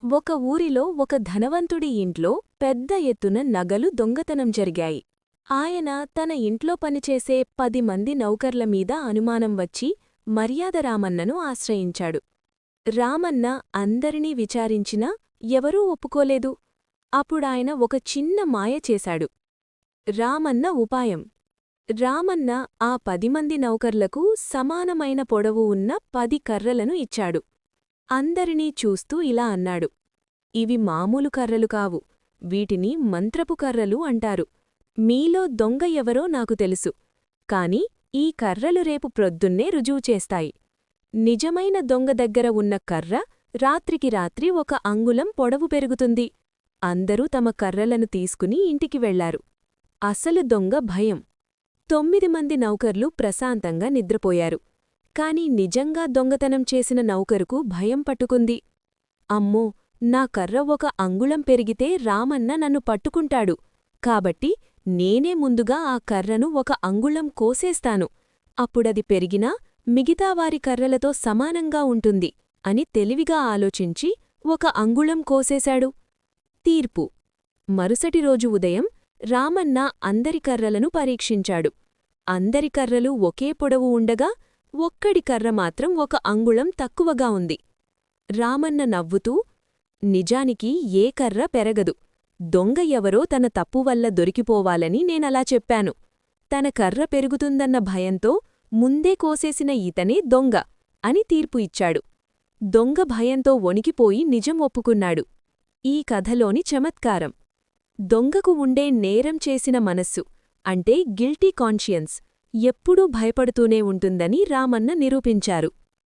ఒక ఊరిలో ఒక ధనవంతుడి ఇంట్లో పెద్ద ఎత్తున నగలు దొంగతనం జరిగాయి. ఆయన తన ఇంట్లో పనిచేసే 10 మంది నౌకర్ల మీద అనుమానం వచ్చి మర్యాద రామన్నను ఆశ్రయించాడు. రామన్న అందరినీ విచారించినా ఎవరూ ఒప్పుకోలేదు. అప్పుడాయన ఒక చిన్న మాయ చేశాడు. రామన్న ఉపాయం. రామన్న ఆ 10 మంది నౌకర్లకు సమానమైన పొడవు ఉన్న 10 కర్రలను ఇచ్చాడు. అందరినీ చూస్తూ ఇలా అన్నాడు: ఇవి మామూలు కర్రలు కావు, వీటిని మంత్రపు కర్రలు అంటారు. మీలో దొంగ ఎవరో నాకు తెలుసు, కాని ఈ కర్రలు రేపు ప్రొద్దున్నే రుజువు చేస్తాయి. నిజమైన దొంగ దగ్గర ఉన్న కర్ర రాత్రికి రాత్రి 1 అంగుళం పొడవు పెరుగుతుంది. అందరూ తమ కర్రలను తీసుకుని ఇంటికి వెళ్లారు. అసలు దొంగ భయం. 9 మంది నౌకర్లు ప్రశాంతంగా నిద్రపోయారు. కాని నిజంగా దొంగతనం చేసిన నౌకరుకు భయం పట్టుకుంది. అమ్మో, నా కర్ర 1 అంగుళం పెరిగితే రామన్న నన్ను పట్టుకుంటాడు, కాబట్టి నేనే ముందుగా ఆ కర్రను 1 అంగుళం కోసేస్తాను. అప్పుడది పెరిగినా మిగతావారి కర్రలతో సమానంగా ఉంటుంది అని తెలివిగా ఆలోచించి 1 అంగుళం కోసేశాడు. తీర్పు. మరుసటి రోజు ఉదయం రామన్న అందరి కర్రలను పరీక్షించాడు. అందరి కర్రలు ఒకే పొడవు ఉండగా ఒక్కడి కర్ర మాత్రం 1 అంగుళం తక్కువగా ఉంది. రామన్న నవ్వుతూ, నిజానికి ఏ కర్ర పెరగదు, దొంగ ఎవరో తన తప్పువల్ల దొరికిపోవాలని నేనలా చెప్పాను. తన కర్ర పెరుగుతుందన్న భయంతో ముందే కోసేసిన ఇతనే దొంగ అని తీర్పు ఇచ్చాడు. దొంగ భయంతో వణికిపోయి నిజం ఒప్పుకున్నాడు. ఈ కథలోని చమత్కారం: దొంగకు ఉండే నేరం చేసిన మనస్సు, అంటే గిల్టీ కాన్షియన్స్, ఎప్పుడూ భయపడుతూనే ఉంటుందని రామన్న నిరూపించారు.